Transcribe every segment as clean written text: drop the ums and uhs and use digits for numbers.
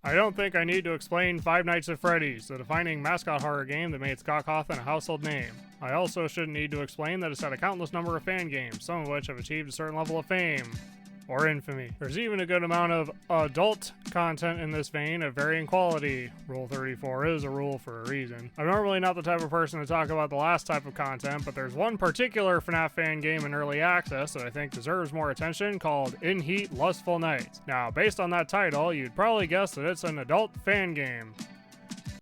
I don't think I need to explain Five Nights at Freddy's, the defining mascot horror game that made Scott Cawthon a household name. I also shouldn't need to explain that it's had a countless number of fan games, some of which have achieved a certain level of fame. Or infamy. There's even a good amount of adult content in this vein of varying quality. Rule 34 is a rule for a reason. I'm normally not the type of person to talk about the last type of content, but there's one particular FNAF fan game in early access that I think deserves more attention called In Heat Lustful Nights. Now, based on that title, you'd probably guess that it's an adult fan game.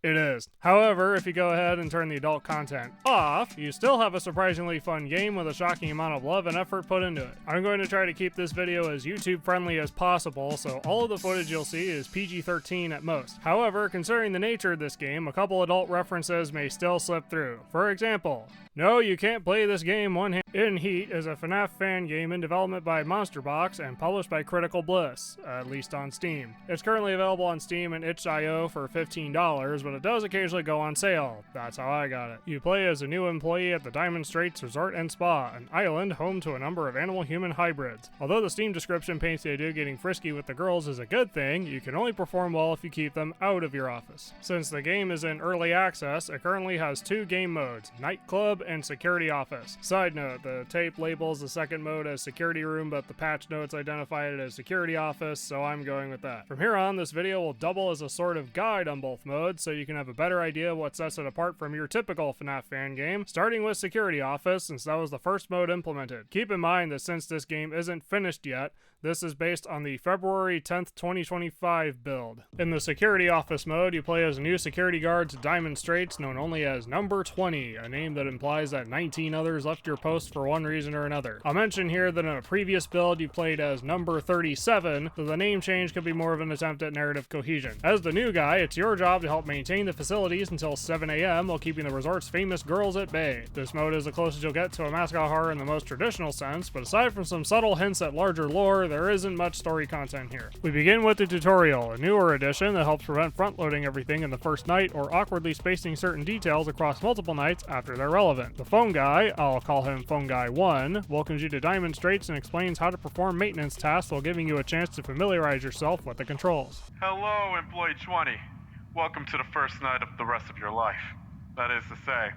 It is. However, if you go ahead and turn the adult content off, you still have a surprisingly fun game with a shocking amount of love and effort put into it. I'm going to try to keep this video as YouTube friendly as possible, so all of the footage you'll see is PG-13 at most. However, considering the nature of this game, a couple adult references may still slip through. For example, no, you can't play this game one-handed. In Heat is a FNAF fan game in development by Monsterbox and published by Critical Bliss, at least on Steam. It's currently available on Steam and itch.io for $15, but it does occasionally go on sale. That's how I got it. You play as a new employee at the Diamond Straits Resort and Spa, an island home to a number of animal-human hybrids. Although the Steam description paints the idea of getting frisky with the girls is a good thing, you can only perform well if you keep them out of your office. Since the game is in early access, it currently has two game modes, Nightclub and Security Office. Side note, the tape labels the second mode as Security Room, but the patch notes identify it as Security Office, so I'm going with that. From here on, this video will double as a sort of guide on both modes, so you can have a better idea of what sets it apart from your typical FNAF fan game, starting with Security Office, since that was the first mode implemented. Keep in mind that since this game isn't finished yet, this is based on the February 10th, 2025 build. In the Security Office mode, you play as a new security guard to Diamond Straits known only as Number 20, a name that implies that 19 others left your post for one reason or another. I'll mention here that in a previous build you played as Number 37, so the name change could be more of an attempt at narrative cohesion. As the new guy, it's your job to help maintain the facilities until 7 a.m. while keeping the resort's famous girls at bay. This mode is the closest you'll get to a mascot horror in the most traditional sense, but aside from some subtle hints at larger lore, there isn't much story content here. We begin with the tutorial, a newer addition that helps prevent front-loading everything in the first night or awkwardly spacing certain details across multiple nights after they're relevant. The phone guy, I'll call him Phone Guy 1, welcomes you to Diamond Straits and explains how to perform maintenance tasks while giving you a chance to familiarize yourself with the controls. Hello, Employee 20. Welcome to the first night of the rest of your life. That is to say,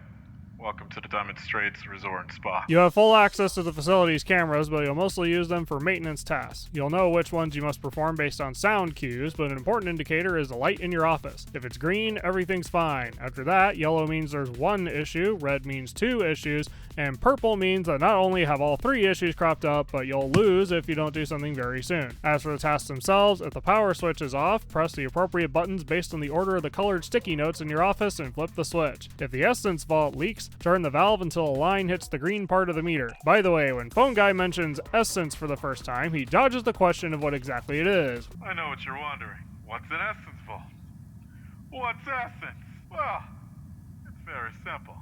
welcome to the Diamond Straits Resort and Spa. You have full access to the facility's cameras, but you'll mostly use them for maintenance tasks. You'll know which ones you must perform based on sound cues, but an important indicator is the light in your office. If it's green, everything's fine. After that, yellow means there's one issue, red means two issues, and purple means that not only have all three issues cropped up, but you'll lose if you don't do something very soon. As for the tasks themselves, if the power switch is off, press the appropriate buttons based on the order of the colored sticky notes in your office and flip the switch. If the essence vault leaks, turn the valve until a line hits the green part of the meter. By the way, when Phone Guy mentions essence for the first time, he dodges the question of what exactly it is. I know what you're wondering. What's an essence vault? What's essence? Well, it's very simple.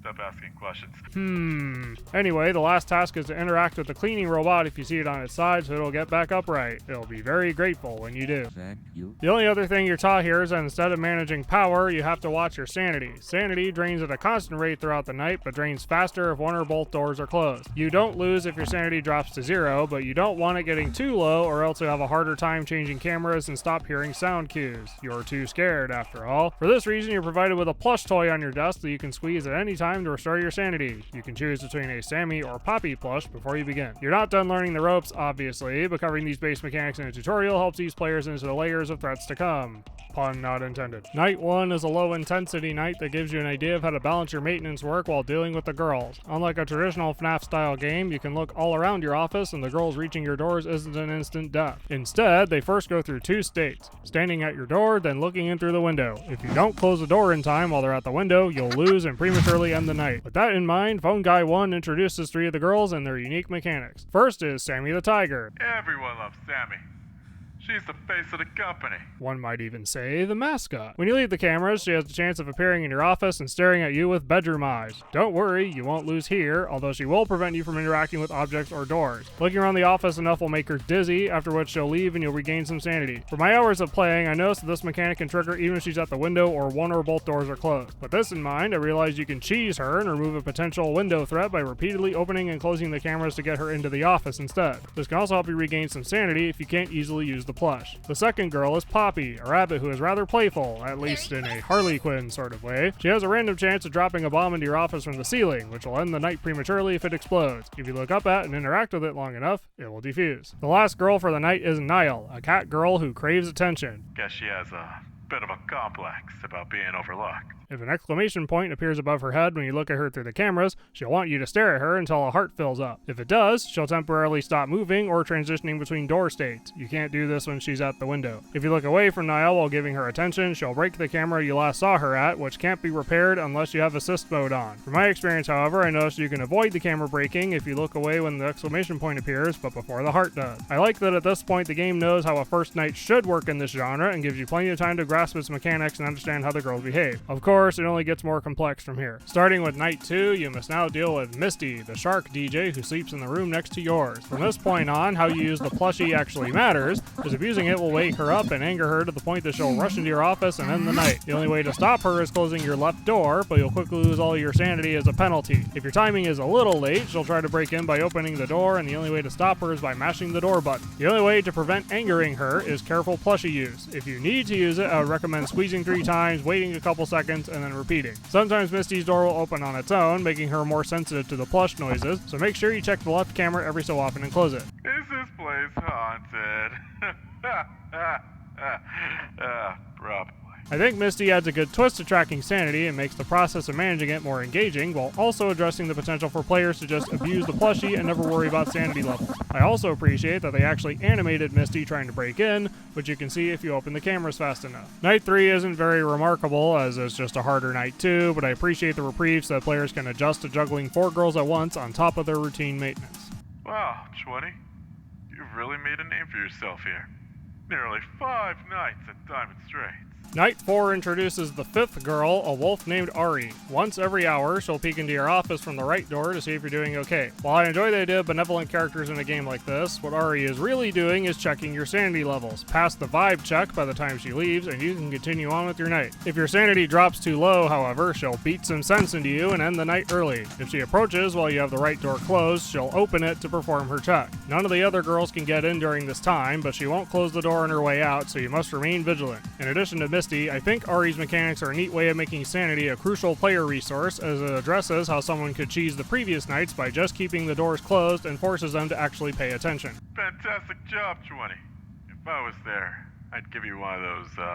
Stop asking questions. Anyway, the last task is to interact with the cleaning robot if you see it on its side, so it'll get back upright. It'll be very grateful when you do. Thank you. The only other thing you're taught here is that instead of managing power, you have to watch your sanity. Sanity drains at a constant rate throughout the night, but drains faster if one or both doors are closed. You don't lose if your sanity drops to 0, but you don't want it getting too low, or else you'll have a harder time changing cameras and stop hearing sound cues. You're too scared, after all. For this reason, you're provided with a plush toy on your desk that you can squeeze at any time to restore your sanity. You can choose between a Sammy or Poppi plush before you begin. You're not done learning the ropes, obviously, but covering these base mechanics in a tutorial helps ease players into the layers of threats to come. Pun not intended. Night 1 is a low-intensity night that gives you an idea of how to balance your maintenance work while dealing with the girls. Unlike a traditional FNAF-style game, you can look all around your office and the girls reaching your doors isn't an instant death. Instead, they first go through two states, standing at your door, then looking in through the window. If you don't close the door in time while they're at the window, you'll lose and prematurely end the night. With that in mind, Phone Guy 1 introduces 3 of the girls and their unique mechanics. First is Sammy the Tiger. Everyone loves Sammy. She's the face of the company. One might even say the mascot. When you leave the cameras, she has the chance of appearing in your office and staring at you with bedroom eyes. Don't worry, you won't lose here, although she will prevent you from interacting with objects or doors. Looking around the office enough will make her dizzy, after which she'll leave and you'll regain some sanity. For my hours of playing, I noticed that this mechanic can trigger even if she's at the window or one or both doors are closed. With this in mind, I realized you can cheese her and remove a potential window threat by repeatedly opening and closing the cameras to get her into the office instead. This can also help you regain some sanity if you can't easily use the plush. The second girl is Poppi, a rabbit who is rather playful, at least in a Harley Quinn sort of way. She has a random chance of dropping a bomb into your office from the ceiling, which will end the night prematurely if it explodes. If you look up at and interact with it long enough, it will defuse. The last girl for the night is Nile, a cat girl who craves attention. Guess she has a bit of a complex about being overlooked. If an exclamation point appears above her head when you look at her through the cameras, she'll want you to stare at her until a heart fills up. If it does, she'll temporarily stop moving or transitioning between door states. You can't do this when she's at the window. If you look away from Nile while giving her attention, she'll break the camera you last saw her at, which can't be repaired unless you have assist mode on. From my experience, however, I noticed you can avoid the camera breaking if you look away when the exclamation point appears, but before the heart does. I like that at this point the game knows how a first night should work in this genre and gives you plenty of time to grasp its mechanics and understand how the girls behave. Of course, it only gets more complex from here. Starting with night 2, you must now deal with Misty, the shark DJ who sleeps in the room next to yours. From this point on, how you use the plushie actually matters, as abusing it will wake her up and anger her to the point that she'll rush into your office and end the night. The only way to stop her is closing your left door, but you'll quickly lose all your sanity as a penalty. If your timing is a little late, she'll try to break in by opening the door, and the only way to stop her is by mashing the door button. The only way to prevent angering her is careful plushie use. If you need to use it, I would recommend squeezing 3 times, waiting a couple seconds, and then repeating. Sometimes Misty's door will open on its own, making her more sensitive to the plush noises, so make sure you check the left camera every so often and close it. Is this place haunted? Probably. I think Misty adds a good twist to tracking sanity and makes the process of managing it more engaging, while also addressing the potential for players to just abuse the plushie and never worry about sanity levels. I also appreciate that they actually animated Misty trying to break in, which you can see if you open the cameras fast enough. Night 3 isn't very remarkable, as it's just a harder night 2, but I appreciate the reprieve so that players can adjust to juggling 4 girls at once on top of their routine maintenance. Wow, 20. You've really made a name for yourself here. Nearly 5 nights at Diamond Straits. Night 4 introduces the 5th girl, a wolf named Ari. Once every hour, she'll peek into your office from the right door to see if you're doing okay. While I enjoy the idea of benevolent characters in a game like this, what Ari is really doing is checking your sanity levels. Pass the vibe check by the time she leaves, and you can continue on with your night. If your sanity drops too low, however, she'll beat some sense into you and end the night early. If she approaches while you have the right door closed, she'll open it to perform her check. None of the other girls can get in during this time, but she won't close the door on her way out, so you must remain vigilant. In addition to Misty, I think Ari's mechanics are a neat way of making sanity a crucial player resource, as it addresses how someone could cheese the previous nights by just keeping the doors closed and forces them to actually pay attention. Fantastic job, 20. If I was there, I'd give you one of those,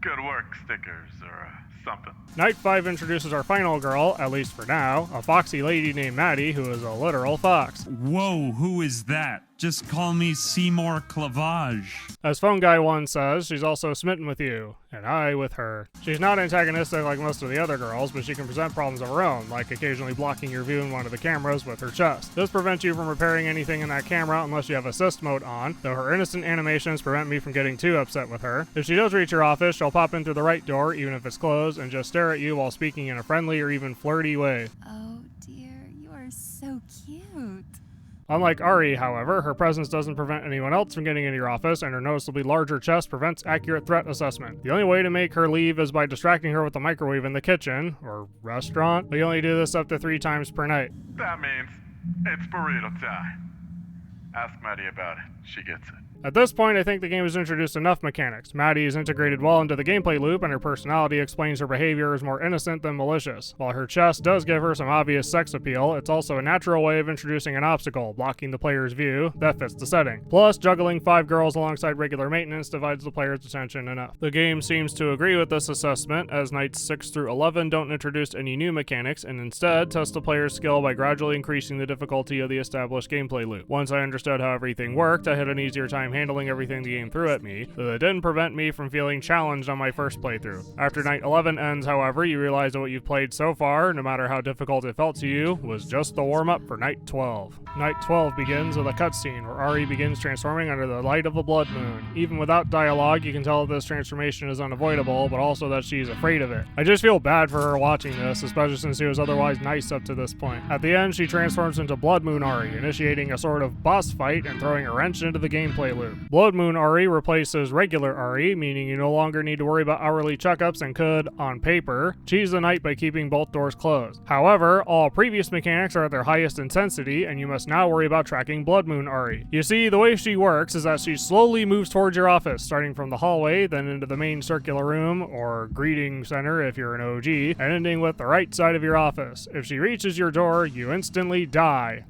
good work stickers or, something. Night 5 introduces our final girl, at least for now, a foxy lady named Maddie who is a literal fox. Whoa, who is that? Just call me Seymour Clavage. As Phone Guy 1 says, she's also smitten with you, and I with her. She's not antagonistic like most of the other girls, but she can present problems of her own, like occasionally blocking your view in one of the cameras with her chest. This prevents you from repairing anything in that camera unless you have assist mode on, though her innocent animations prevent me from getting too upset with her. If she does reach your office, she'll pop in through the right door, even if it's closed, and just stare at you while speaking in a friendly or even flirty way. Oh dear, you are so cute. Unlike Ari, however, her presence doesn't prevent anyone else from getting into your office, and her noticeably larger chest prevents accurate threat assessment. The only way to make her leave is by distracting her with the microwave in the kitchen, or restaurant. We only do this up to 3 times per night. That means it's burrito time. Ask Maddie about it. She gets it. At this point, I think the game has introduced enough mechanics. Maddie is integrated well into the gameplay loop, and her personality explains her behavior is more innocent than malicious. While her chest does give her some obvious sex appeal, it's also a natural way of introducing an obstacle, blocking the player's view, that fits the setting. Plus, juggling 5 girls alongside regular maintenance divides the player's attention enough. The game seems to agree with this assessment, as nights 6 through 11 don't introduce any new mechanics, and instead test the player's skill by gradually increasing the difficulty of the established gameplay loop. Once I understood how everything worked, I had an easier time handling everything the game threw at me, though it didn't prevent me from feeling challenged on my first playthrough. After night 11 ends, however, you realize that what you've played so far, no matter how difficult it felt to you, was just the warm-up for night 12. Night 12 begins with a cutscene where Ari begins transforming under the light of a blood moon. Even without dialogue, you can tell that this transformation is unavoidable, but also that she's afraid of it. I just feel bad for her watching this, especially since she was otherwise nice up to this point. At the end, she transforms into Blood Moon Ari, initiating a sort of boss fight and throwing a wrench into the gameplay loop. Blood Moon Ari replaces regular Ari, meaning you no longer need to worry about hourly checkups and could, on paper, cheese the night by keeping both doors closed. However, all previous mechanics are at their highest intensity, and you must now worry about tracking Blood Moon Ari. You see, the way she works is that she slowly moves towards your office, starting from the hallway, then into the main circular room, or greeting center if you're an OG, and ending with the right side of your office. If she reaches your door, you instantly die.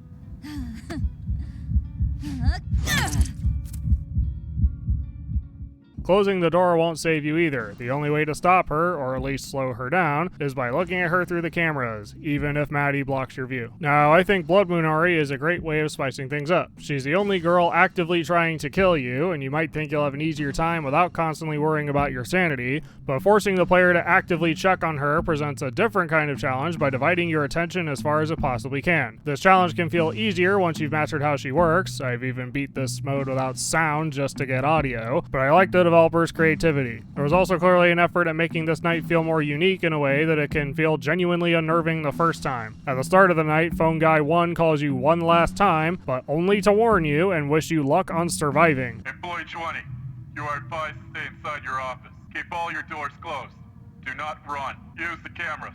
Closing the door won't save you either. The only way to stop her, or at least slow her down, is by looking at her through the cameras, even if Maddie blocks your view. Now, I think Blood Moon Ari is a great way of spicing things up. She's the only girl actively trying to kill you, and you might think you'll have an easier time without constantly worrying about your sanity, but forcing the player to actively check on her presents a different kind of challenge by dividing your attention as far as it possibly can. This challenge can feel easier once you've mastered how she works. I've even beat this mode without sound just to get audio, but I like the developer's creativity. There was also clearly an effort at making this night feel more unique in a way that it can feel genuinely unnerving the first time. At the start of the night, Phone Guy 1 calls you one last time, but only to warn you and wish you luck on surviving. Employee 20, you are advised to stay inside your office. Keep all your doors closed. Do not run. Use the cameras.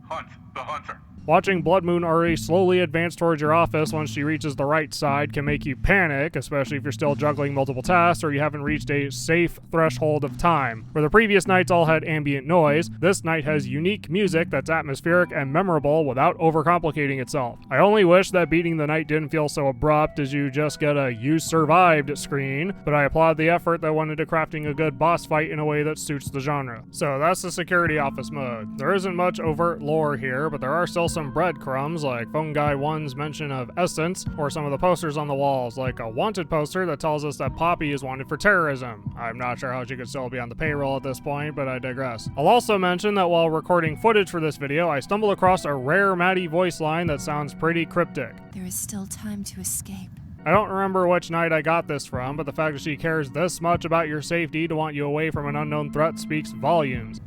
Hunt the hunter. Watching Blood Moon Ari slowly advance towards your office once she reaches the right side can make you panic, especially if you're still juggling multiple tasks or you haven't reached a safe threshold of time. Where the previous nights all had ambient noise, this night has unique music that's atmospheric and memorable without overcomplicating itself. I only wish that beating the night didn't feel so abrupt as you just get a "you survived" screen, but I applaud the effort that went into crafting a good boss fight in a way that suits the genre. So that's the security office mode. There isn't much overt lore here, but there are still some breadcrumbs, like Phone Guy 1's mention of Essence, or some of the posters on the walls, like a wanted poster that tells us that Poppi is wanted for terrorism. I'm not sure how she could still be on the payroll at this point, but I digress. I'll also mention that while recording footage for this video, I stumbled across a rare Maddie voice line that sounds pretty cryptic. There is still time to escape. I don't remember which night I got this from, but the fact that she cares this much about your safety to want you away from an unknown threat speaks volumes.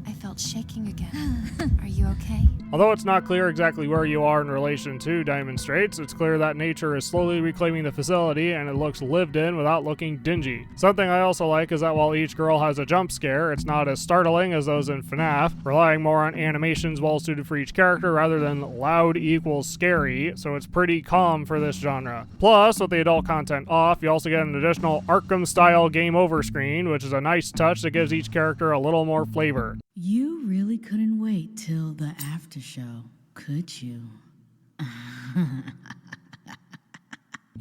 I felt shaking again. Are you okay? Although it's not clear exactly where you are in relation to Diamond Straits, it's clear that nature is slowly reclaiming the facility and it looks lived in without looking dingy. Something I also like is that while each girl has a jump scare, it's not as startling as those in FNAF, relying more on animations well suited for each character rather than loud equals scary, so it's pretty calm for this genre. Plus, with the adult content off, you also get an additional Arkham-style game over screen, which is a nice touch that gives each character a little more flavor. You really couldn't wait till the after show, could you?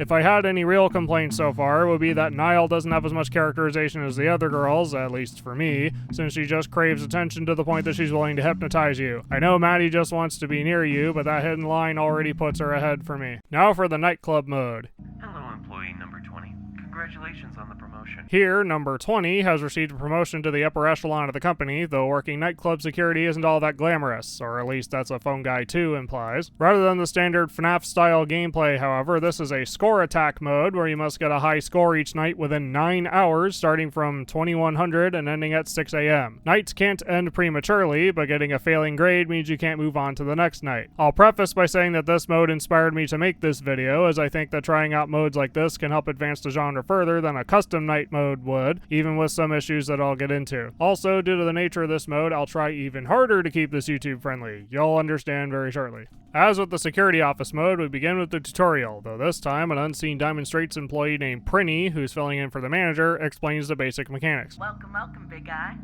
If I had any real complaints so far, it would be that Nile doesn't have as much characterization as the other girls, at least for me, since she just craves attention to the point that she's willing to hypnotize you. I know Maddie just wants to be near you, but that hidden line already puts her ahead for me. Now for the nightclub mode. Hello, employee number 20. Congratulations on the promotion. Here, number 20 has received a promotion to the upper echelon of the company, though working nightclub security isn't all that glamorous, or at least that's what Phone Guy 2 implies. Rather than the standard FNAF-style gameplay, however, this is a score attack mode where you must get a high score each night within 9 hours, starting from 2100 and ending at 6 a.m. Nights can't end prematurely, but getting a failing grade means you can't move on to the next night. I'll preface by saying that this mode inspired me to make this video, as I think that trying out modes like this can help advance the genre further than a custom night mode would, even with some issues that I'll get into. Also, due to the nature of this mode, I'll try even harder to keep this YouTube friendly. You'll understand very shortly. As with the security office mode, we begin with the tutorial, though this time an unseen Diamond Straits employee named Prinny, who's filling in for the manager, explains the basic mechanics. Welcome, big guy.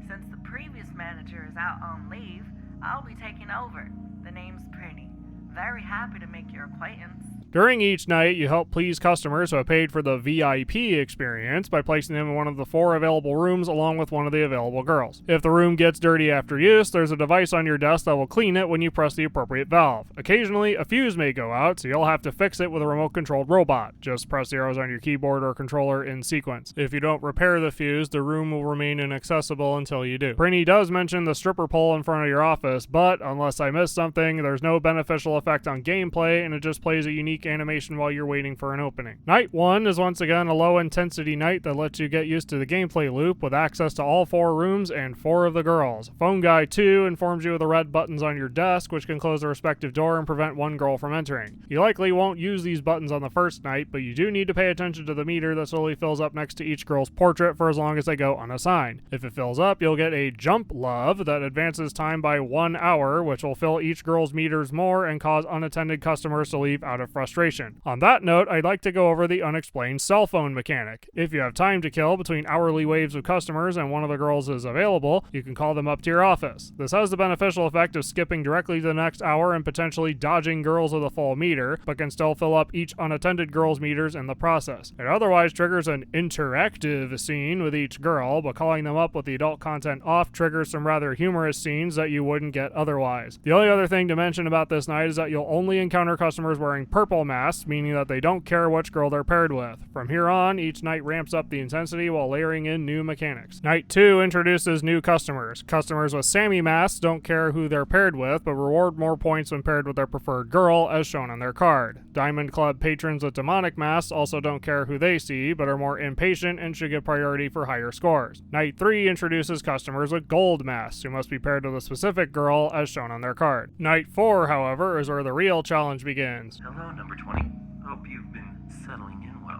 Since the previous manager is out on leave, I'll be taking over. The name's Prinny. Very happy to make your acquaintance. During each night, you help please customers who have paid for the VIP experience by placing them in one of the 4 available rooms along with one of the available girls. If the room gets dirty after use, there's a device on your desk that will clean it when you press the appropriate valve. Occasionally, a fuse may go out, so you'll have to fix it with a remote-controlled robot. Just press the arrows on your keyboard or controller in sequence. If you don't repair the fuse, the room will remain inaccessible until you do. Prinny does mention the stripper pole in front of your office, but unless I missed something, there's no beneficial effect on gameplay, and it just plays a unique unique animation while you're waiting for an opening. Night 1 is once again a low-intensity night that lets you get used to the gameplay loop with access to all 4 rooms and 4 of the girls. Phone Guy 2 informs you of the red buttons on your desk, which can close the respective door and prevent one girl from entering. You likely won't use these buttons on the first night, but you do need to pay attention to the meter that slowly fills up next to each girl's portrait for as long as they go unassigned. If it fills up, you'll get a jump love that advances time by 1 hour, which will fill each girl's meters more and cause unattended customers to leave out of frustration. On that note, I'd like to go over the unexplained cell phone mechanic. If you have time to kill between hourly waves of customers and one of the girls is available, you can call them up to your office. This has the beneficial effect of skipping directly to the next hour and potentially dodging girls with a full meter, but can still fill up each unattended girl's meters in the process. It otherwise triggers an interactive scene with each girl, but calling them up with the adult content off triggers some rather humorous scenes that you wouldn't get otherwise. The only other thing to mention about this night is that you'll only encounter customers wearing purple masks, meaning that they don't care which girl they're paired with. From here on, each night ramps up the intensity while layering in new mechanics. Night 2 introduces new customers. Customers with Sammy masks don't care who they're paired with, but reward more points when paired with their preferred girl, as shown on their card. Diamond Club patrons with demonic masks also don't care who they see, but are more impatient and should get priority for higher scores. Night 3 introduces customers with gold masks, who must be paired with a specific girl, as shown on their card. Night 4, however, is where the real challenge begins. Hello, number 20. Hope you've been settling in well.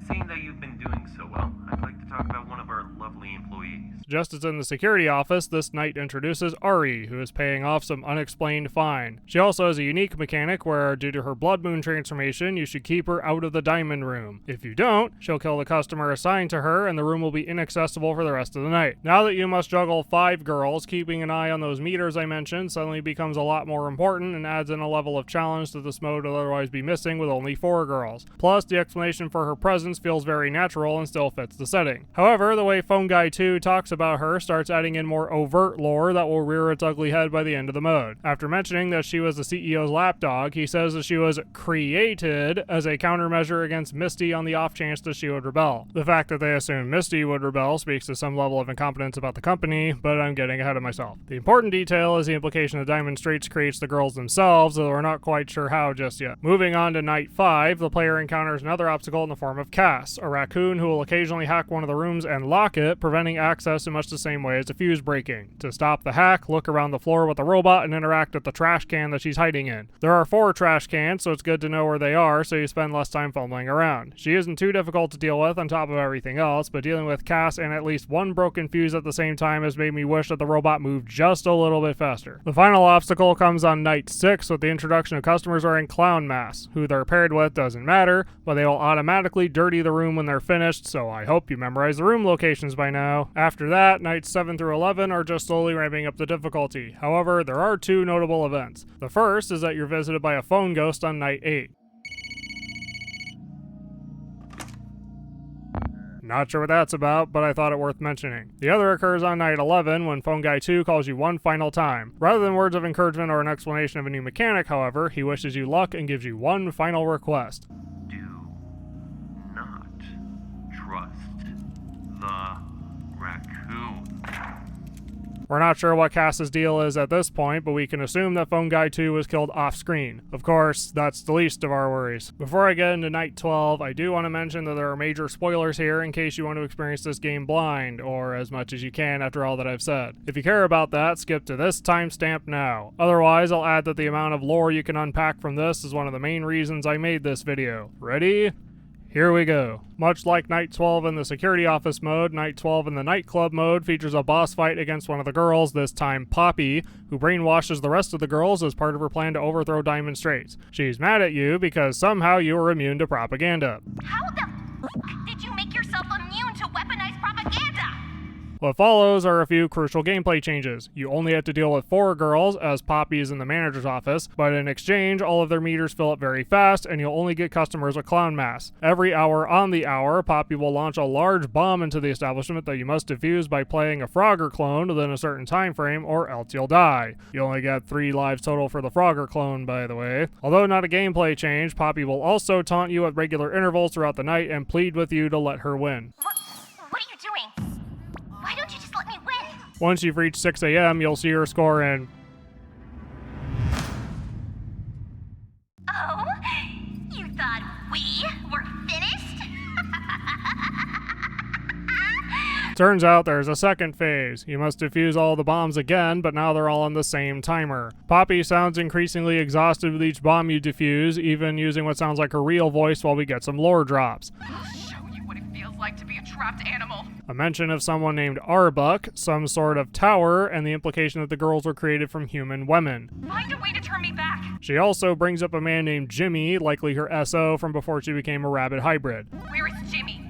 Seeing that you've been doing so well, I'd like to talk about one of our lovely employees. Just as in the security office, this night introduces Ari, who is paying off some unexplained fine. She also has a unique mechanic where, due to her blood moon transformation, you should keep her out of the diamond room. If you don't, she'll kill the customer assigned to her, and the room will be inaccessible for the rest of the night. Now that you must juggle 5 girls, keeping an eye on those meters I mentioned suddenly becomes a lot more important and adds in a level of challenge that this mode would otherwise be missing with only 4 girls. Plus, the explanation for her presence feels very natural and still fits the setting. However, the way Phone Guy 2 talks about her starts adding in more overt lore that will rear its ugly head by the end of the mode. After mentioning that she was the CEO's lapdog, he says that she was created as a countermeasure against Misty on the off chance that she would rebel. The fact that they assume Misty would rebel speaks to some level of incompetence about the company, but I'm getting ahead of myself. The important detail is the implication that Diamond Straits creates the girls themselves, though we're not quite sure how just yet. Moving on to Night 5, the player encounters another obstacle in the form of Cass, a raccoon who will occasionally hack one of the rooms and lock it, preventing access in much the same way as a fuse breaking. To stop the hack, look around the floor with the robot and interact with the trash can that she's hiding in. There are 4 trash cans, so it's good to know where they are so you spend less time fumbling around. She isn't too difficult to deal with on top of everything else, but dealing with Cass and at least 1 broken fuse at the same time has made me wish that the robot moved just a little bit faster. The final obstacle comes on Night 6 with the introduction of customers wearing clown masks. Who they're paired with doesn't matter, but they will automatically dirty the room when they're finished, so I hope you memorize the room locations by now. After that, Nights 7 through 11 are just slowly ramping up the difficulty. However, there are 2 notable events. The first is that you're visited by a phone ghost on Night 8. Not sure what that's about, but I thought it worth mentioning. The other occurs on Night 11 when Phone Guy 2 calls you one final time. Rather than words of encouragement or an explanation of a new mechanic, however, he wishes you luck and gives you one final request. Do not trust the raccoon. We're not sure what Cass's deal is at this point, but we can assume that Phone Guy 2 was killed off-screen. Of course, that's the least of our worries. Before I get into Night 12, I do want to mention that there are major spoilers here in case you want to experience this game blind, or as much as you can after all that I've said. If you care about that, skip to this timestamp now. Otherwise, I'll add that the amount of lore you can unpack from this is one of the main reasons I made this video. Ready? Here we go. Much like Night 12 in the security office mode, Night 12 in the nightclub mode features a boss fight against one of the girls, this time Poppi, who brainwashes the rest of the girls as part of her plan to overthrow Diamond Straits. She's mad at you because somehow you are immune to propaganda. How the f*** did you make yourself immune to weaponized propaganda? What follows are a few crucial gameplay changes. You only have to deal with 4 girls, as Poppi is in the manager's office, but in exchange, all of their meters fill up very fast, and you'll only get customers with clown masks. Every hour on the hour, Poppi will launch a large bomb into the establishment that you must defuse by playing a Frogger clone within a certain time frame, or else you'll die. You only get 3 lives total for the Frogger clone, by the way. Although not a gameplay change, Poppi will also taunt you at regular intervals throughout the night and plead with you to let her win. What are you doing? Why don't you just let me win? Once you've reached 6 a.m., you'll see her score in. Oh, you Turns out there's a second phase. You must defuse all the bombs again, but now they're all on the same timer. Poppi sounds increasingly exhausted with each bomb you defuse, even using what sounds like her real voice while we get some lore drops. I'll show you what it feels like to be a trapped animal. A mention of someone named Arbuck, some sort of tower, and the implication that the girls were created from human women. Find a way to turn me back. She also brings up a man named Jimmy, likely her SO from before she became a rabbit hybrid. Where is Jimmy?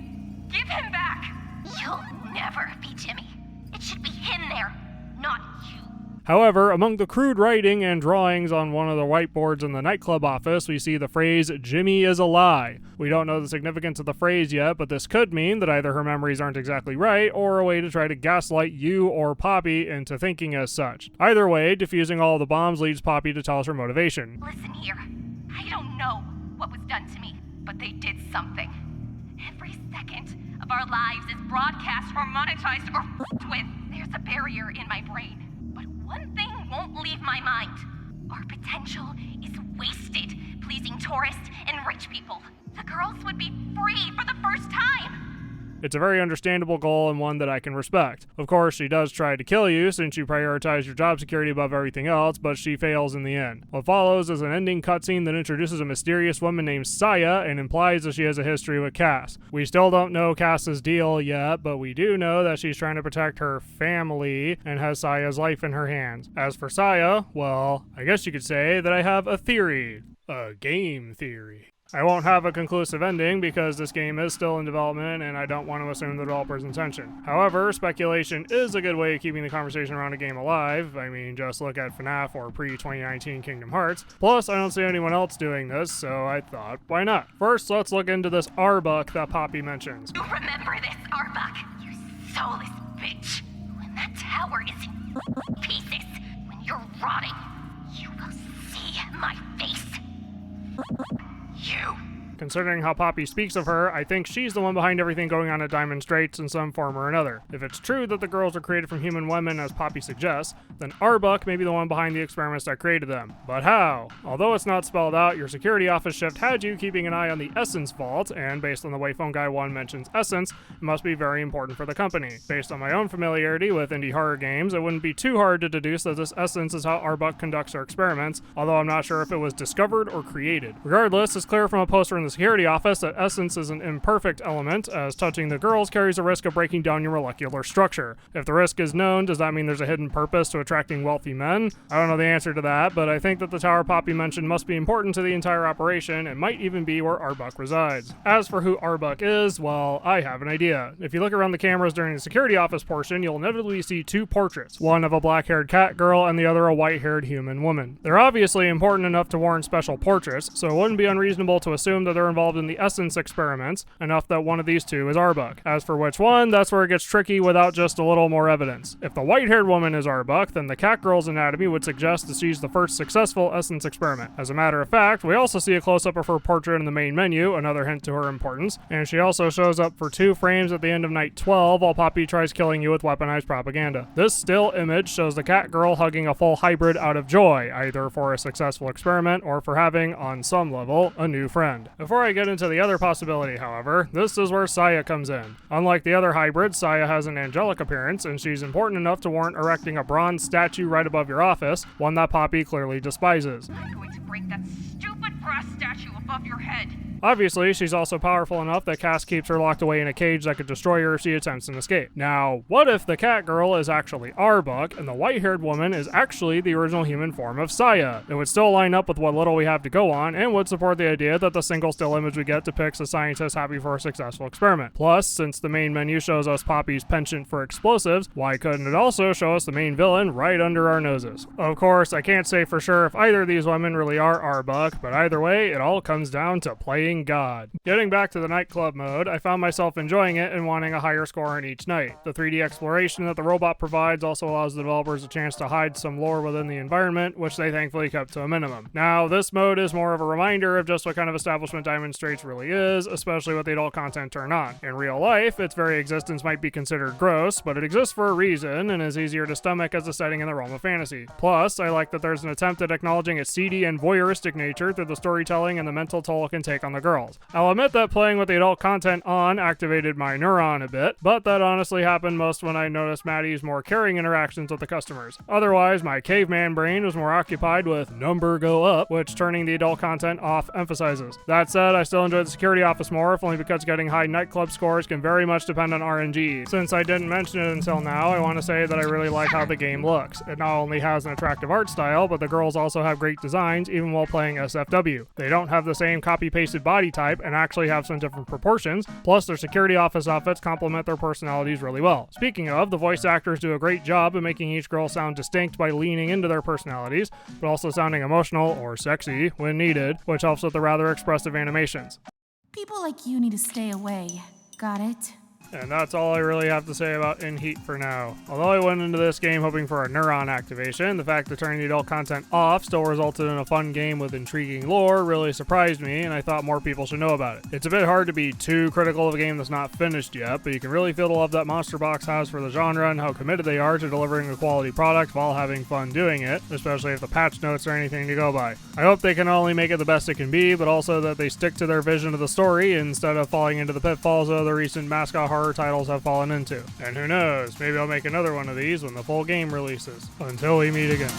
Give him back. You'll never be Jimmy. It should be him there, not you. However, among the crude writing and drawings on one of the whiteboards in the nightclub office, we see the phrase, "Jimmy is a lie." We don't know the significance of the phrase yet, but this could mean that either her memories aren't exactly right, or a way to try to gaslight you or Poppi into thinking as such. Either way, defusing all the bombs leads Poppi to tell us her motivation. Listen here. I don't know what was done to me, but they did something. Every second of our lives is broadcast or monetized or f***ed with. There's a barrier in my brain. But one thing won't leave my mind. Our potential is wasted pleasing tourists and rich people. The girls would be free for the first time. It's a very understandable goal and one that I can respect. Of course, she does try to kill you since you prioritize your job security above everything else, but she fails in the end. What follows is an ending cutscene that introduces a mysterious woman named Saya and implies that she has a history with Cass. We still don't know Cass's deal yet, but we do know that she's trying to protect her family and has Saya's life in her hands. As for Saya, well, I guess you could say that I have a theory. A game theory. I won't have a conclusive ending because this game is still in development and I don't want to assume the developer's intention. However, speculation is a good way of keeping the conversation around a game alive. I mean, just look at FNAF or pre-2019 Kingdom Hearts. Plus, I don't see anyone else doing this, so I thought, why not? First, let's look into this Arbuck that Poppi mentions. You remember this, Arbuck? You soulless bitch. When that tower is in pieces, when you're rotting, you will see my face. You. Considering how Poppi speaks of her, I think she's the one behind everything going on at Diamond Straits in some form or another. If it's true that the girls were created from human women, as Poppi suggests, then Arbuck may be the one behind the experiments that created them. But how? Although it's not spelled out, your security office shift had you keeping an eye on the Essence Vault, and based on the way Phone Guy 1 mentions Essence, it must be very important for the company. Based on my own familiarity with indie horror games, it wouldn't be too hard to deduce that this Essence is how Arbuck conducts her experiments, although I'm not sure if it was discovered or created. Regardless, it's clear from a poster in the security office that essence is an imperfect element, as touching the girls carries a risk of breaking down your molecular structure. If the risk is known, does that mean there's a hidden purpose to attracting wealthy men? I don't know the answer to that, but I think that the tower Poppi mentioned must be important to the entire operation and might even be where Arbuck resides. As for who Arbuck is, well, I have an idea. If you look around the cameras during the security office portion, you'll inevitably see two portraits, one of a black-haired cat girl and the other a white-haired human woman. They're obviously important enough to warrant special portraits, so it wouldn't be unreasonable to assume that they're involved in the essence experiments, enough that one of these two is Arbuck. As for which one, that's where it gets tricky without just a little more evidence. If the white-haired woman is Arbuck, then the cat girl's anatomy would suggest that she's the first successful essence experiment. As a matter of fact, we also see a close-up of her portrait in the main menu, another hint to her importance, and she also shows up for 2 frames at the end of night 12 while Poppi tries killing you with weaponized propaganda. This still image shows the cat girl hugging a full hybrid out of joy, either for a successful experiment or for having, on some level, a new friend. Before I get into the other possibility, however, this is where Saya comes in. Unlike the other hybrids, Saya has an angelic appearance, and she's important enough to warrant erecting a bronze statue right above your office, one that Poppi clearly despises. I'm going to break that stupid brass statue above your head. Obviously, she's also powerful enough that Cass keeps her locked away in a cage that could destroy her if she attempts an escape. Now, what if the cat girl is actually Arbuck, and the white-haired woman is actually the original human form of Saya? It would still line up with what little we have to go on, and would support the idea that the single still image we get depicts a scientist happy for a successful experiment. Plus, since the main menu shows us Poppi's penchant for explosives, why couldn't it also show us the main villain right under our noses? Of course, I can't say for sure if either of these women really are Arbuck, but either way, it all comes down to playing God. Getting back to the nightclub mode, I found myself enjoying it and wanting a higher score in each night. The 3D exploration that the robot provides also allows the developers a chance to hide some lore within the environment, which they thankfully kept to a minimum. Now, this mode is more of a reminder of just what kind of establishment Diamond Straits really is, especially with the adult content turned on. In real life, its very existence might be considered gross, but it exists for a reason and is easier to stomach as a setting in the realm of fantasy. Plus, I like that there's an attempt at acknowledging its seedy and voyeuristic nature through the storytelling and the mental until Toll can take on the girls. I'll admit that playing with the adult content on activated my neuron a bit, but that honestly happened most when I noticed Maddie's more caring interactions with the customers. Otherwise, my caveman brain was more occupied with number go up, which turning the adult content off emphasizes. That said, I still enjoy the security office more, if only because getting high nightclub scores can very much depend on RNG. Since I didn't mention it until now, I want to say that I really like how the game looks. It not only has an attractive art style, but the girls also have great designs even while playing SFW. They don't have the same copy-pasted body type and actually have some different proportions, plus their security office outfits complement their personalities really well. Speaking of, the voice actors do a great job of making each girl sound distinct by leaning into their personalities, but also sounding emotional or sexy when needed, which helps with the rather expressive animations. People like you need to stay away. Got it? And that's all I really have to say about In Heat for now. Although I went into this game hoping for a neuron activation, the fact that turning the adult content off still resulted in a fun game with intriguing lore really surprised me, and I thought more people should know about it. It's a bit hard to be too critical of a game that's not finished yet, but you can really feel the love that Monster Box has for the genre and how committed they are to delivering a quality product while having fun doing it, especially if the patch notes are anything to go by. I hope they can not only make it the best it can be, but also that they stick to their vision of the story instead of falling into the pitfalls of the recent mascot horror titles have fallen into. And who knows, maybe I'll make another one of these when the full game releases. Until we meet again.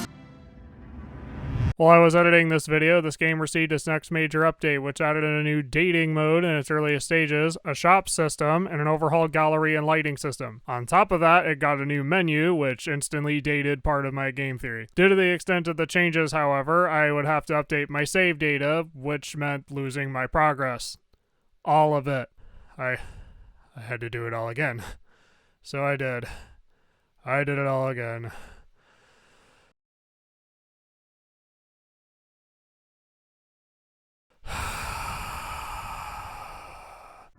While I was editing this video, this game received its next major update, which added in a new dating mode in its earliest stages, a shop system, and an overhauled gallery and lighting system. On top of that, it got a new menu, which instantly dated part of my game theory. Due to the extent of the changes, however, I would have to update my save data, which meant losing my progress. All of it. I had to do it all again. So I did. I did it all again.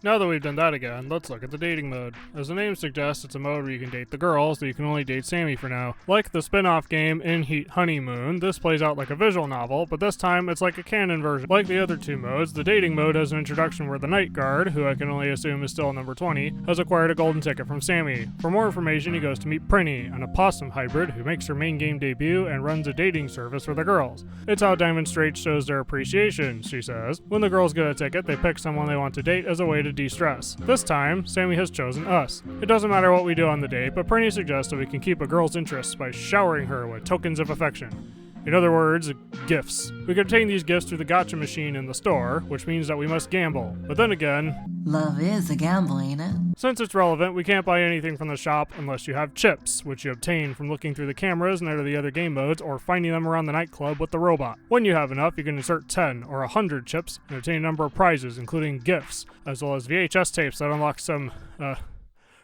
Now that we've done that again, let's look at the dating mode. As the name suggests, it's a mode where you can date the girls, so you can only date Sammy for now. Like the spin-off game In Heat Honeymoon, this plays out like a visual novel, but this time it's like a canon version. Like the other two modes, the dating mode has an introduction where the night guard, who I can only assume is still number 20, has acquired a golden ticket from Sammy. For more information, he goes to meet Prinny, an opossum hybrid who makes her main game debut and runs a dating service for the girls. It's how Diamond Straits shows their appreciation, she says. When the girls get a ticket, they pick someone they want to date as a way to de-stress. This time, Sammy has chosen us. It doesn't matter what we do on the date, but Prinny suggests that we can keep a girl's interest by showering her with tokens of affection. In other words, gifts. We can obtain these gifts through the gacha machine in the store, which means that we must gamble. But then again, Love is a gamble, ain't it? since it's relevant, we can't buy anything from the shop unless you have chips, which you obtain from looking through the cameras in either the other game modes or finding them around the nightclub with the robot. When you have enough, you can insert 10 or 100 chips and obtain a number of prizes, including gifts, as well as VHS tapes that unlock some,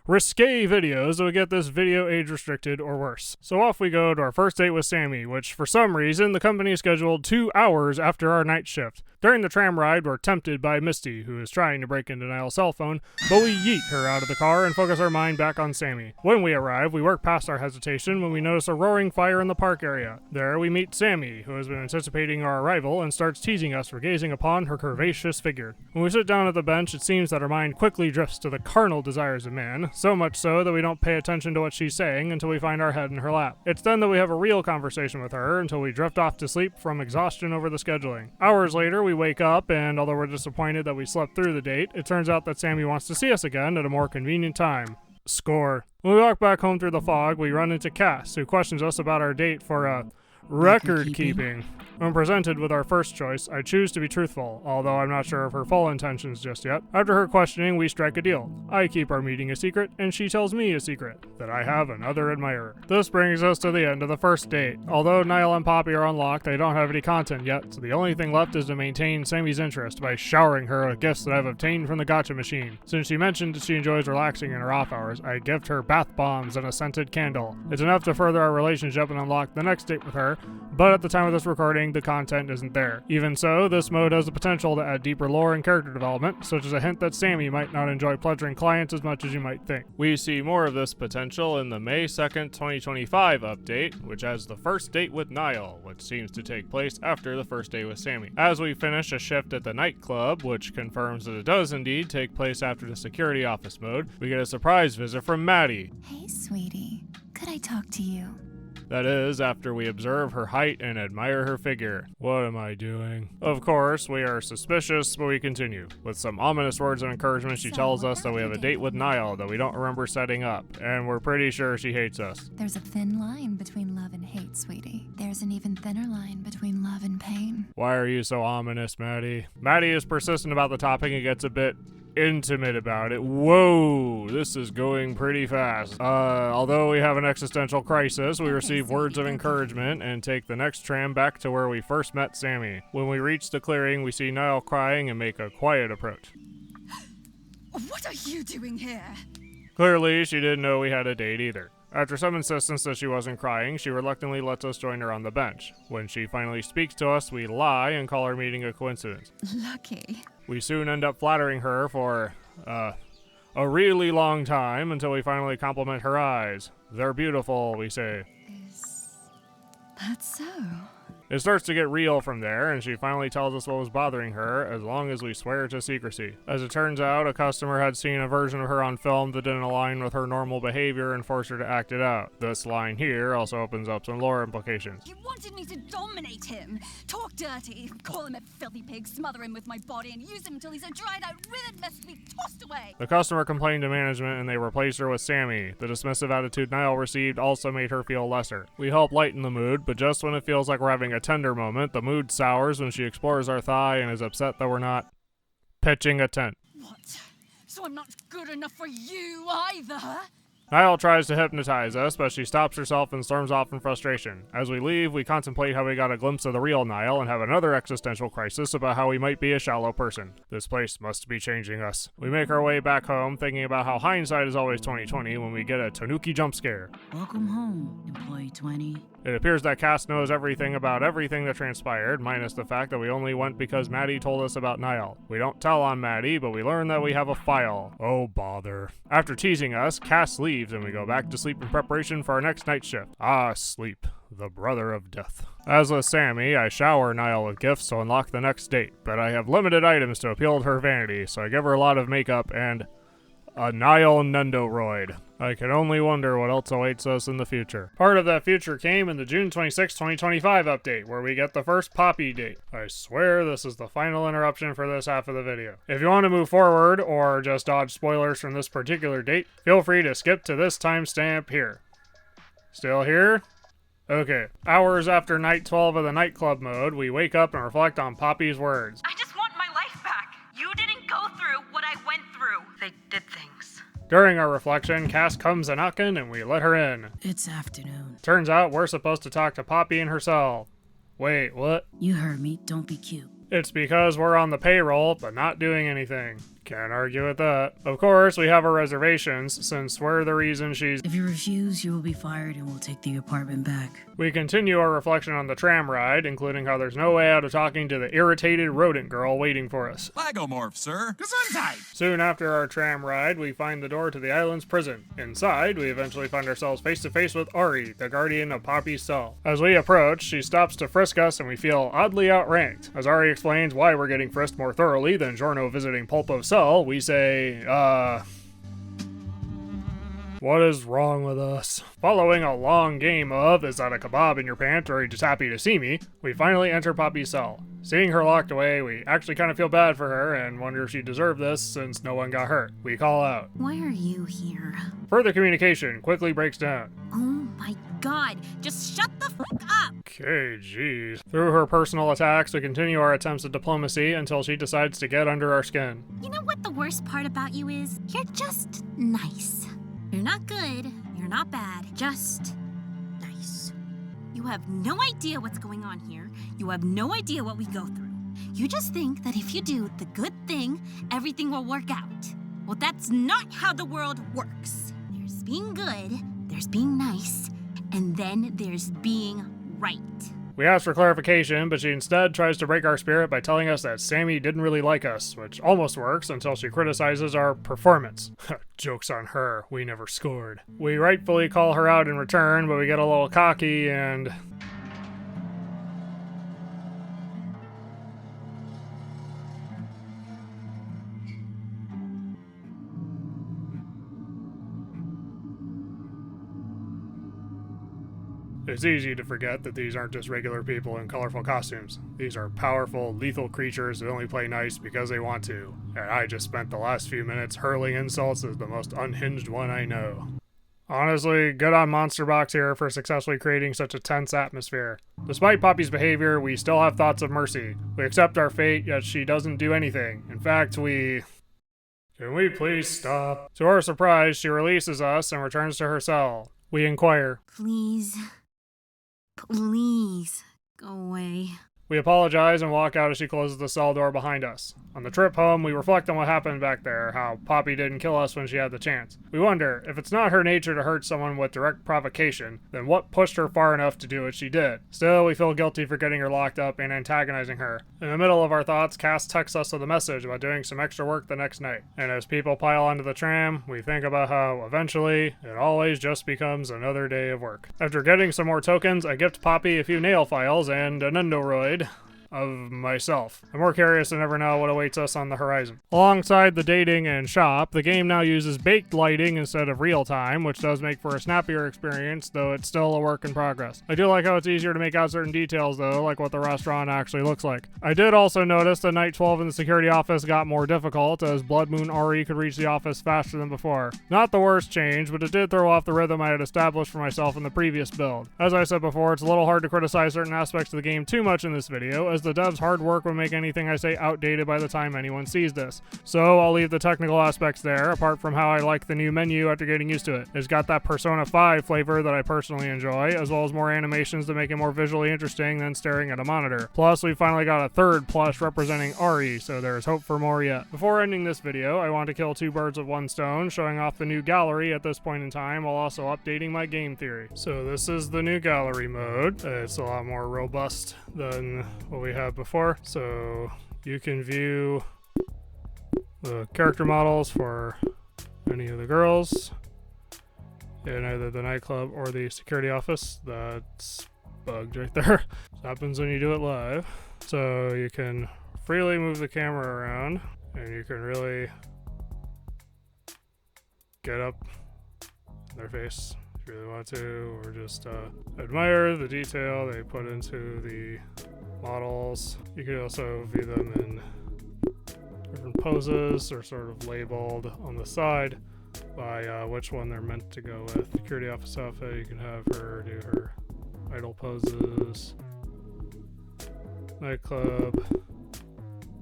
risque videos that would get this video age restricted or worse. So off we go to our first date with Sammy, which for some reason the company scheduled 2 hours after our night shift. During the tram ride, we're tempted by Misty, who is trying to break into Nile's cell phone, but we yeet her out of the car and focus our mind back on Sammy. When we arrive, we work past our hesitation when we notice a roaring fire in the park area. There we meet Sammy, who has been anticipating our arrival and starts teasing us for gazing upon her curvaceous figure. When we sit down at the bench, it seems that our mind quickly drifts to the carnal desires of man, so much so that we don't pay attention to what she's saying until we find our head in her lap. It's then that we have a real conversation with her until we drift off to sleep from exhaustion over the scheduling. Hours later, we wake up, and although we're disappointed that we slept through the date, it turns out that Sammy wants to see us again at a more convenient time. Score. When we walk back home through the fog, we run into Cass, who questions us about our date for, record keeping. When presented with our first choice, I choose to be truthful, although I'm not sure of her full intentions just yet. After her questioning, we strike a deal. I keep our meeting a secret, and she tells me a secret, that I have another admirer. This brings us to the end of the first date. Although Nile and Poppi are unlocked, they don't have any content yet, so the only thing left is to maintain Sammy's interest by showering her with gifts that I've obtained from the gacha machine. Since she mentioned that she enjoys relaxing in her off hours, I gift her bath bombs and a scented candle. It's enough to further our relationship and unlock the next date with her, but at the time of this recording, the content isn't there. Even so, this mode has the potential to add deeper lore and character development, such as a hint that Sammy might not enjoy pleasuring clients as much as you might think. We see more of this potential in the May 2nd, 2025 update, which has the first date with Nile, which seems to take place after the first date with Sammy. As we finish a shift at the nightclub, which confirms that it does indeed take place after the security office mode, we get a surprise visit from Maddie. Hey, sweetie. Could I talk to you? That is, after we observe her height and admire her figure. What am I doing? Of course, we are suspicious, but we continue. With some ominous words of encouragement, she tells us that we have a date with Nile that we don't remember setting up, and we're pretty sure she hates us. There's a thin line between love and hate, sweetie. There's an even thinner line between love and pain. Why are you so ominous, Maddie? Maddie is persistent about the topic and gets a bit intimate about it. Whoa, this is going pretty fast. Although we have an existential crisis, we receive words of encouragement and take the next tram back to where we first met Sammy. When we reach the clearing, we see Nile crying and make a quiet approach. What are you doing here? Clearly, she didn't know we had a date either. After some insistence that she wasn't crying, she reluctantly lets us join her on the bench. When she finally speaks to us, we lie and call our meeting a coincidence. Lucky. We soon end up flattering her for, a really long time until we finally compliment her eyes. They're beautiful, we say. Is that so? It starts to get real from there, and she finally tells us what was bothering her, as long as we swear to secrecy. As it turns out, a customer had seen a version of her on film that didn't align with her normal behavior and forced her to act it out. This line here also opens up some lore implications. You wanted me to dominate him, talk dirty, call him a filthy pig, smother him with my body, and use him until he's a dried-out withered mess to be tossed away. The customer complained to management, and they replaced her with Sammy. The dismissive attitude Nile received also made her feel lesser. We help lighten the mood, but just when it feels like we're having a tender moment, the mood sours when she explores our thigh and is upset that we're not pitching a tent. What? So I'm not good enough for you either? Nile tries to hypnotize us, but she stops herself and storms off in frustration. As we leave, we contemplate how we got a glimpse of the real Nile and have another existential crisis about how we might be a shallow person. This place must be changing us. We make our way back home, thinking about how hindsight is always 20/20 when we get a tanuki jump scare. Welcome home, Employee 20. It appears that Cass knows everything about everything that transpired, minus the fact that we only went because Maddie told us about Nile. We don't tell on Maddie, but we learn that we have a file. Oh, bother. After teasing us, Cass leaves and we go back to sleep in preparation for our next night shift. Ah, sleep. The brother of death. As with Sammy, I shower Nile with gifts to unlock the next date, but I have limited items to appeal to her vanity, so I give her a lot of makeup and a Nile Nendoroid. I can only wonder what else awaits us in the future. Part of that future came in the June 26, 2025 update, where we get the first Poppi date. I swear this is the final interruption for this half of the video. If you want to move forward, or just dodge spoilers from this particular date, feel free to skip to this timestamp here. Still here? Okay. Hours after night 12 of the nightclub mode, we wake up and reflect on Poppi's words. I just want my life back. You didn't go through what I went through. They did things. During our reflection, Cass comes a-knockin' and we let her in. It's afternoon. Turns out we're supposed to talk to Poppi in her cell. Wait, what? You heard me. Don't be cute. It's because we're on the payroll, but not doing anything. Can't argue with that. Of course, we have our reservations, since we're the reason she's... If you refuse, you will be fired and we'll take the apartment back. We continue our reflection on the tram ride, including how there's no way out of talking to the irritated rodent girl waiting for us. Lagomorph, sir. Gesundheit! Soon after our tram ride, we find the door to the island's prison. Inside, we eventually find ourselves face to face with Ari, the guardian of Poppi's cell. As we approach, she stops to frisk us and we feel oddly outranked. As Ari explains why we're getting frisked more thoroughly than Giorno visiting Pulpo's cell, we say, what is wrong with us? Following a long game of, is that a kebab in your pant or are you just happy to see me, we finally enter Poppi's cell. Seeing her locked away, we actually kind of feel bad for her and wonder if she deserved this since no one got hurt. We call out. Why are you here? Further communication quickly breaks down. Oh my god, just shut the fuck up! Okay, jeez. Through her personal attacks, we continue our attempts at diplomacy until she decides to get under our skin. You know what the worst part about you is? You're just nice. You're not good, you're not bad, just nice. You have no idea what's going on here. You have no idea what we go through. You just think that if you do the good thing, everything will work out. Well, that's not how the world works. There's being good, there's being nice, and then there's being right. We ask for clarification, but she instead tries to break our spirit by telling us that Sammy didn't really like us, which almost works until she criticizes our performance. Joke's on her, we never scored. We rightfully call her out in return, but we get a little cocky and... It's easy to forget that these aren't just regular people in colorful costumes. These are powerful, lethal creatures that only play nice because they want to. And I just spent the last few minutes hurling insults as the most unhinged one I know. Honestly, good on Monster Box here for successfully creating such a tense atmosphere. Despite Poppi's behavior, we still have thoughts of mercy. We accept our fate, yet she doesn't do anything. In fact, Can we please stop? To our surprise, she releases us and returns to her cell. We inquire. Please. Please. Go away. We apologize and walk out as she closes the cell door behind us. On the trip home, we reflect on what happened back there, how Poppi didn't kill us when she had the chance. We wonder, if it's not her nature to hurt someone with direct provocation, then what pushed her far enough to do what she did? Still, we feel guilty for getting her locked up and antagonizing her. In the middle of our thoughts, Cass texts us with a message about doing some extra work the next night. And as people pile onto the tram, we think about how, eventually, it always just becomes another day of work. After getting some more tokens, I gift Poppi a few nail files and an Endoroid of myself. I'm more curious than ever know what awaits us on the horizon. Alongside the dating and shop, the game now uses baked lighting instead of real time, which does make for a snappier experience, though it's still a work in progress. I do like how it's easier to make out certain details though, like what the restaurant actually looks like. I did also notice that night 12 in the security office got more difficult, as Blood Moon Ari could reach the office faster than before. Not the worst change, but it did throw off the rhythm I had established for myself in the previous build. As I said before, it's a little hard to criticize certain aspects of the game too much in this video, as the devs' hard work would make anything I say outdated by the time anyone sees this. So I'll leave the technical aspects there, apart from how I like the new menu after getting used to it. It's got that Persona 5 flavor that I personally enjoy, as well as more animations to make it more visually interesting than staring at a monitor. Plus, we finally got a third plush representing Ari, so there's hope for more yet. Before ending this video, I want to kill two birds with one stone, showing off the new gallery at this point in time, while also updating my game theory. So this is the new gallery mode. It's a lot more robust than what we had before. So you can view the character models for any of the girls in either the nightclub or the security office. That's bugged right there. This happens when you do it live. So you can freely move the camera around and you can really get up in their face if you really want to, or just admire the detail they put into the models. You can also view them in different poses. They're sort of labeled on the side by which one they're meant to go with. Security office outfit, you can have her do her idle poses. Nightclub,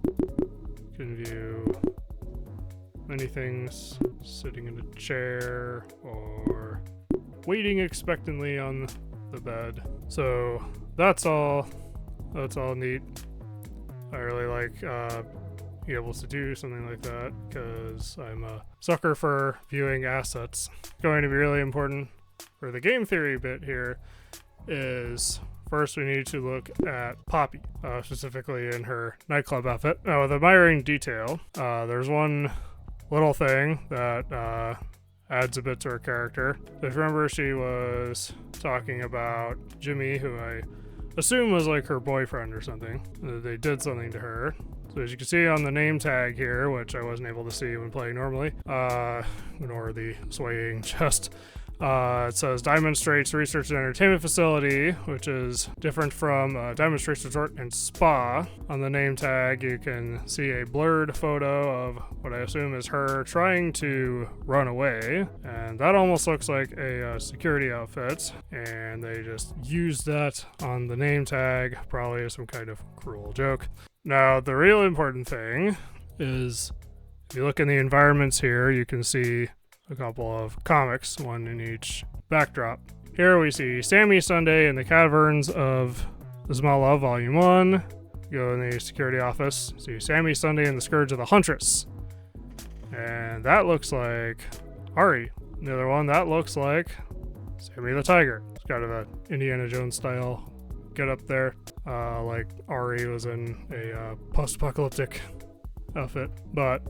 you can view many things, sitting in a chair or waiting expectantly on the bed. So that's all neat. I really like being able to do something like that because I'm a sucker for viewing assets. Going to be really important for the game theory bit here is first we need to look at Poppi, specifically in her nightclub outfit. Now with admiring detail, there's one little thing that adds a bit to her character. If you remember, she was talking about Jimmy, who I assume was like her boyfriend or something. They did something to her. So as you can see on the name tag here, which I wasn't able to see when playing normally, nor the swaying chest, it says Diamond Straits Research and Entertainment Facility, which is different from Diamond Straits Resort and Spa. On the name tag, you can see a blurred photo of what I assume is her trying to run away, and that almost looks like a security outfit, and they just used that on the name tag, probably as some kind of cruel joke. Now, the real important thing is, if you look in the environments here, you can see a couple of comics, one in each backdrop. Here we see Sammy Sunday in the Caverns of Zmala, Volume 1. Go in the security office, see Sammy Sunday and the Scourge of the Huntress. And that looks like Ari. The other one, that looks like Sammy the Tiger. It's kind of an Indiana Jones style get up there. Like Ari was in a post-apocalyptic outfit. But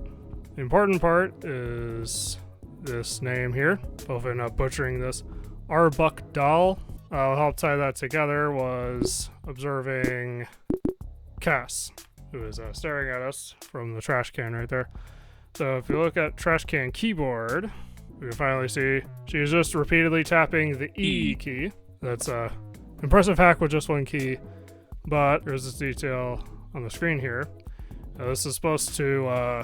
the important part is this name here. Hopefully I'm not butchering this. Arbuck Doll. What helped tie that together was observing Cass, who is staring at us from the trash can right there. So if you look at trash can keyboard, we can finally see she's just repeatedly tapping the E key. That's Impressive hack with just one key, but there's this detail on the screen here. This is supposed to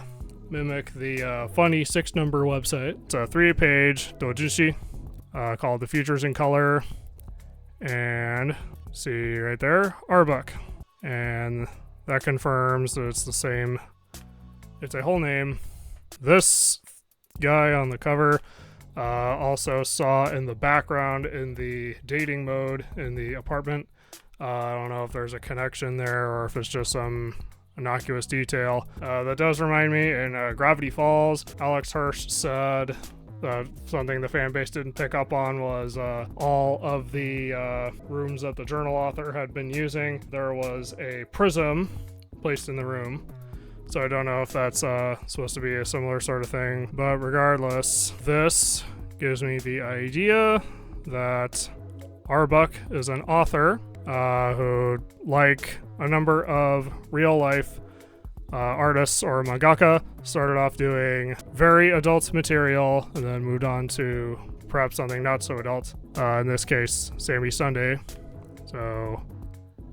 mimic the funny 6-number website. It's a 3-page doujinshi called The Futures in Color. And see right there, Arbuck. And that confirms that it's the same. It's a whole name. This guy on the cover also saw in the background in the dating mode in the apartment. I don't know if there's a connection there or if it's just some innocuous detail. That does remind me, in Gravity Falls, Alex Hirsch said something the fan base didn't pick up on was all of the rooms that the journal author had been using, there was a prism placed in the room. So I don't know if that's supposed to be a similar sort of thing. But regardless, this gives me the idea that Arbuck is an author who, like a number of real-life artists or mangaka, started off doing very adult material and then moved on to perhaps something not so adult. In this case, Sammy Sunday. So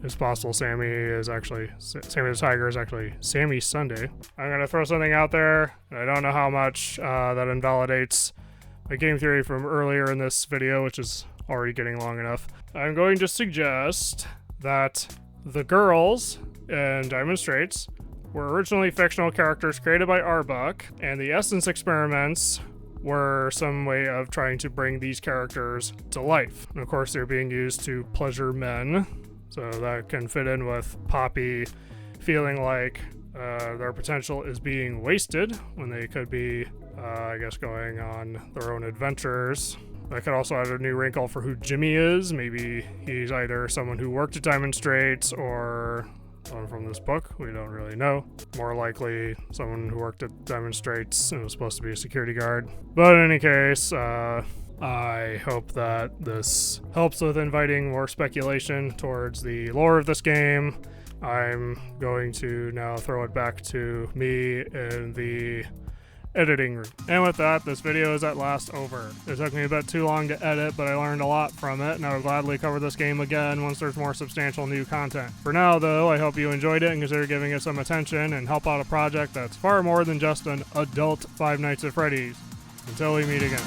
it's possible Sammy the Tiger is actually Sammy Sunday. I'm going to throw something out there, and I don't know how much that invalidates my game theory from earlier in this video, which is already getting long enough. I'm going to suggest that the girls in Diamond Straits were originally fictional characters created by Arbuck, and the Essence experiments were some way of trying to bring these characters to life. And of course, they're being used to pleasure men. So that can fit in with Poppi feeling like their potential is being wasted when they could be, I guess, going on their own adventures. That could also add a new wrinkle for who Jimmy is. Maybe he's either someone who worked at Diamond Straits or someone from this book. We don't really know. More likely someone who worked at Diamond Straits and was supposed to be a security guard. But in any case, I hope that this helps with inviting more speculation towards the lore of this game. I'm going to now throw it back to me in the editing room. And with that, this video is at last over. It took me a bit too long to edit, but I learned a lot from it, and I would gladly cover this game again once there's more substantial new content. For now, though, I hope you enjoyed it and consider giving it some attention and help out a project that's far more than just an adult Five Nights at Freddy's. Until we meet again.